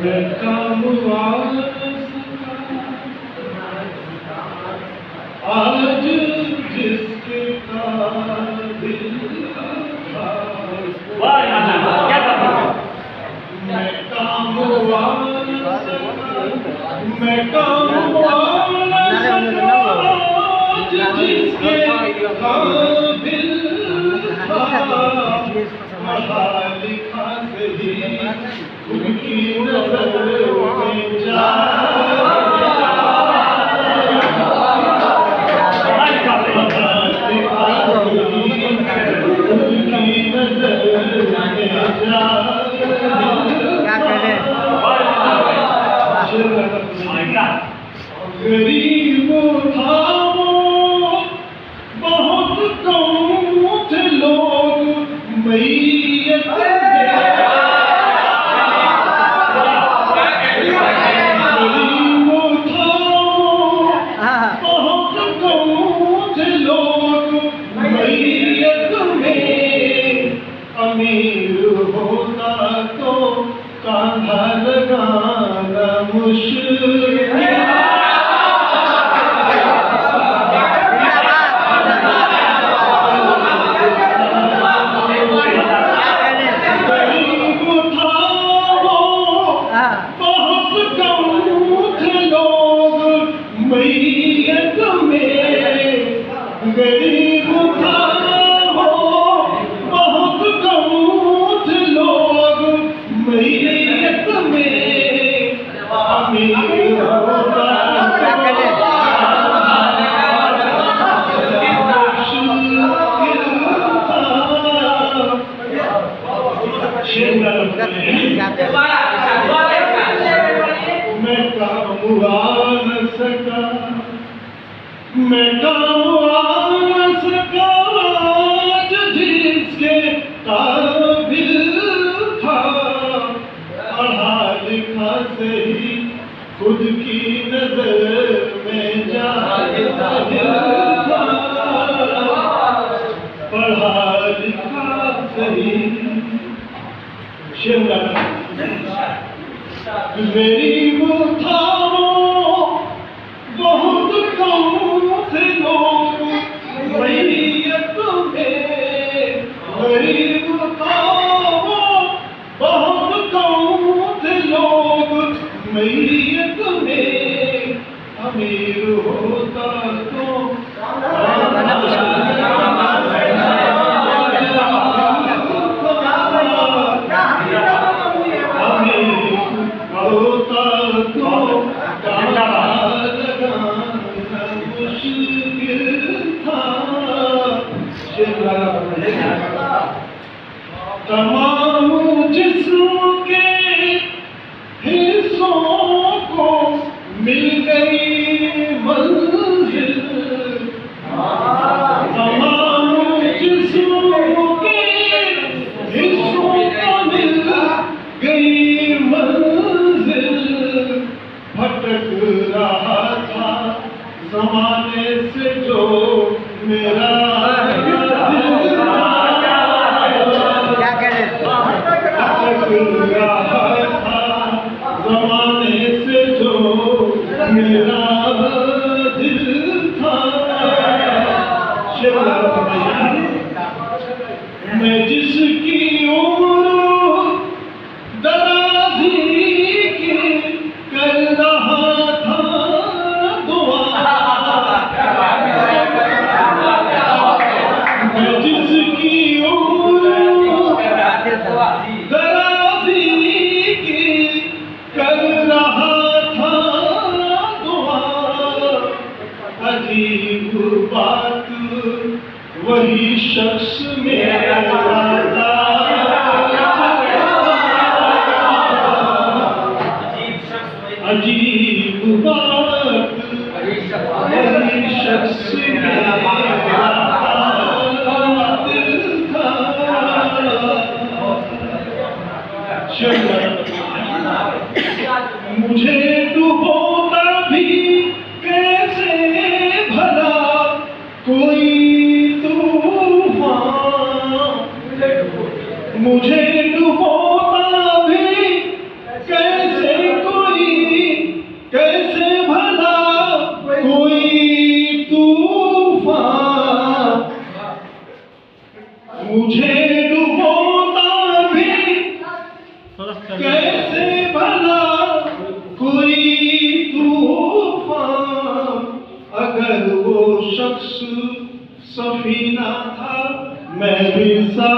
मैं काम आज जिसके काबिल था, मैं काम मैं काम आज जिसके काबिल था, पढ़ा लिखा सही उनकी नजर में जा गरीब था वो, बहुत कम थे लोग मैयत गरीब था वो, बहुत कम थे लोग मैयत में। अमीर होता तो कांधा लगाना मुश्किल, गरीब था वो, बहुत कम थे लोग मैयत में। अमीर होता मैं काम न सका, मैं काम न सका जिसके काबिल था, पढ़ा लिखा सही खुद की नजर में जाहिल था, पढ़ा लिखा सही। गरीब था वो, बहुत कम थे लोग मैयत में। गरीब था वो, बहुत कम थे लोग मैयत में। अमीर होता तो तमाम जिस्म के हिस्सों को मिल गई मंजिल, तमाम जिस्म के हिस्सों को मिल गई मंजिल। भटक रहा था ज़माने से जो मेरा ज़माने से जो मेरा दिल था। मैं जिसकी उम्र दराज़ी की कर रहा था दुआ, मैं जिसकी उम्र कर रहा था दुआ। अजीब बात वही शख्स मेरा था, अजीब बात वही शख्स मेरा दिल था। मुझे डुबोता भी कैसे भला कोई तूफान, मुझे डुबोता भी कैसे कैसे भला कोई तूफान मुझे डुबोता भी, कैसे भला कोई तूफान। अगर वो शख्स सफीना था मैं भी सा